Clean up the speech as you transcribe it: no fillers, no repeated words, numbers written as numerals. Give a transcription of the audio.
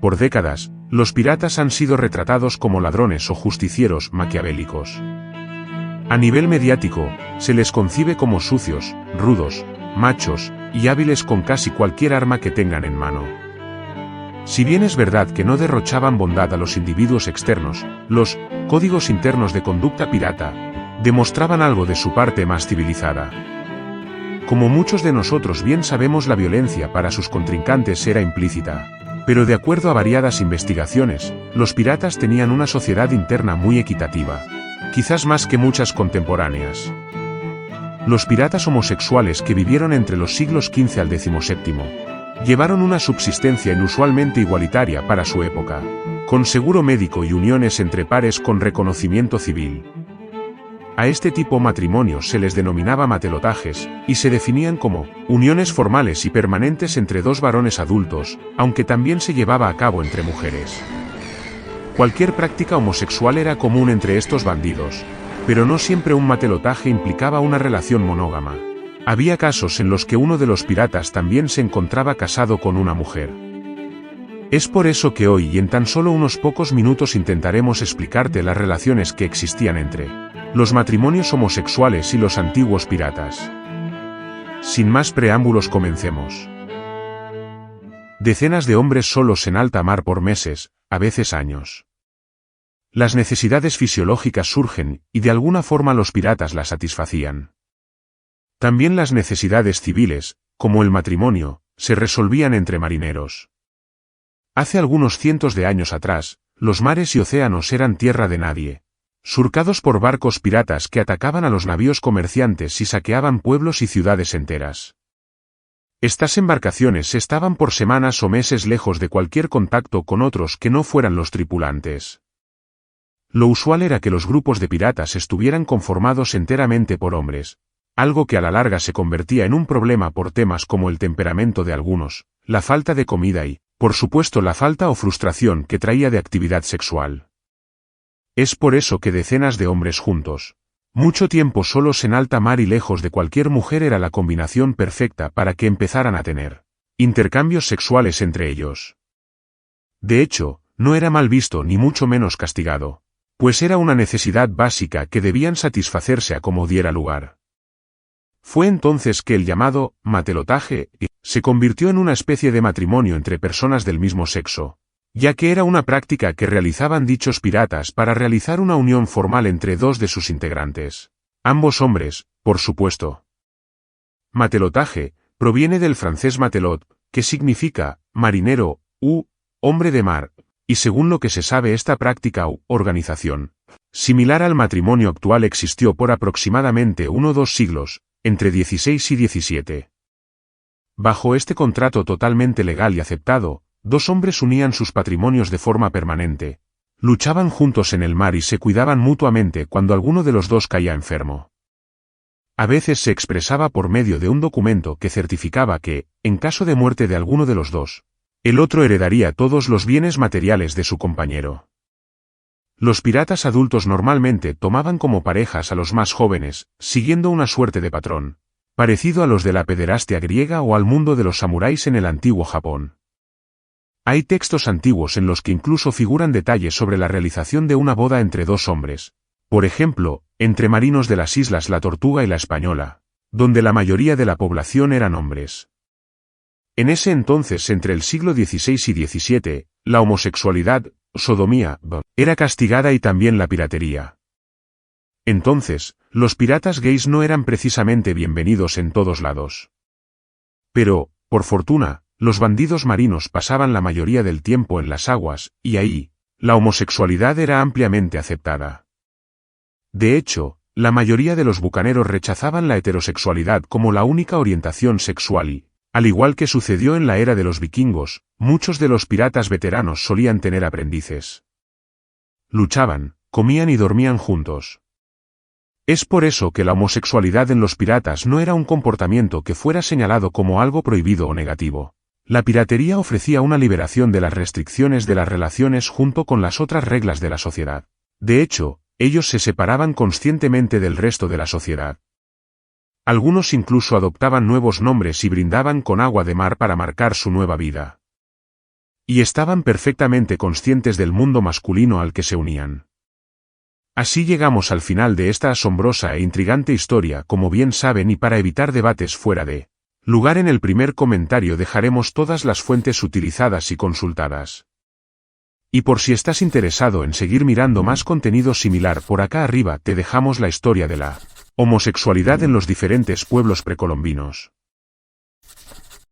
Por décadas, los piratas han sido retratados como ladrones o justicieros maquiavélicos. A nivel mediático, se les concibe como sucios, rudos, machos y hábiles con casi cualquier arma que tengan en mano. Si bien es verdad que no derrochaban bondad a los individuos externos, los códigos internos de conducta pirata demostraban algo de su parte más civilizada. Como muchos de nosotros bien sabemos, la violencia para sus contrincantes era implícita. Pero de acuerdo a variadas investigaciones, los piratas tenían una sociedad interna muy equitativa, quizás más que muchas contemporáneas. Los piratas homosexuales que vivieron entre los siglos XV al XVII llevaron una subsistencia inusualmente igualitaria para su época, con seguro médico y uniones entre pares con reconocimiento civil. A este tipo de matrimonios se les denominaba matelotajes, y se definían como uniones formales y permanentes entre dos varones adultos, aunque también se llevaba a cabo entre mujeres. Cualquier práctica homosexual era común entre estos bandidos, pero no siempre un matelotaje implicaba una relación monógama. Había casos en los que uno de los piratas también se encontraba casado con una mujer. Es por eso que hoy y en tan solo unos pocos minutos intentaremos explicarte las relaciones que existían entre los matrimonios homosexuales y los antiguos piratas. Sin más preámbulos, comencemos. Decenas de hombres solos en alta mar por meses, a veces años. Las necesidades fisiológicas surgen, y de alguna forma los piratas las satisfacían. También las necesidades civiles, como el matrimonio, se resolvían entre marineros. Hace algunos cientos de años atrás, los mares y océanos eran tierra de nadie, surcados por barcos piratas que atacaban a los navíos comerciantes y saqueaban pueblos y ciudades enteras. Estas embarcaciones estaban por semanas o meses lejos de cualquier contacto con otros que no fueran los tripulantes. Lo usual era que los grupos de piratas estuvieran conformados enteramente por hombres, algo que a la larga se convertía en un problema por temas como el temperamento de algunos, la falta de comida y, por supuesto, la falta o frustración que traía de actividad sexual. Es por eso que decenas de hombres juntos, mucho tiempo solos en alta mar y lejos de cualquier mujer, era la combinación perfecta para que empezaran a tener intercambios sexuales entre ellos. De hecho, no era mal visto ni mucho menos castigado, pues era una necesidad básica que debían satisfacerse a como diera lugar. Fue entonces que el llamado matelotaje se convirtió en una especie de matrimonio entre personas del mismo sexo, ya que era una práctica que realizaban dichos piratas para realizar una unión formal entre dos de sus integrantes, ambos hombres, por supuesto. Matelotaje proviene del francés matelot, que significa marinero u hombre de mar, y según lo que se sabe, esta práctica u organización, similar al matrimonio actual, existió por aproximadamente 1 o 2 siglos, entre 16 y 17. Bajo este contrato totalmente legal y aceptado, dos hombres unían sus patrimonios de forma permanente, luchaban juntos en el mar y se cuidaban mutuamente cuando alguno de los dos caía enfermo. A veces se expresaba por medio de un documento que certificaba que, en caso de muerte de alguno de los dos, el otro heredaría todos los bienes materiales de su compañero. Los piratas adultos normalmente tomaban como parejas a los más jóvenes, siguiendo una suerte de patrón, parecido a los de la pederastia griega o al mundo de los samuráis en el antiguo Japón. Hay textos antiguos en los que incluso figuran detalles sobre la realización de una boda entre dos hombres, por ejemplo, entre marinos de las islas La Tortuga y La Española, donde la mayoría de la población eran hombres. En ese entonces, entre el siglo XVI y XVII, la homosexualidad, sodomía, era castigada y también la piratería. Entonces, los piratas gays no eran precisamente bienvenidos en todos lados. Pero, por fortuna, los bandidos marinos pasaban la mayoría del tiempo en las aguas, y ahí, la homosexualidad era ampliamente aceptada. De hecho, la mayoría de los bucaneros rechazaban la heterosexualidad como la única orientación sexual y, al igual que sucedió en la era de los vikingos, muchos de los piratas veteranos solían tener aprendices. Luchaban, comían y dormían juntos. Es por eso que la homosexualidad en los piratas no era un comportamiento que fuera señalado como algo prohibido o negativo. La piratería ofrecía una liberación de las restricciones de las relaciones junto con las otras reglas de la sociedad. De hecho, ellos se separaban conscientemente del resto de la sociedad. Algunos incluso adoptaban nuevos nombres y brindaban con agua de mar para marcar su nueva vida. Y estaban perfectamente conscientes del mundo masculino al que se unían. Así llegamos al final de esta asombrosa e intrigante historia, como bien saben, y para evitar debates fuera de lugar, en el primer comentario dejaremos todas las fuentes utilizadas y consultadas. Y por si estás interesado en seguir mirando más contenido similar, por acá arriba te dejamos la historia de la homosexualidad en los diferentes pueblos precolombinos.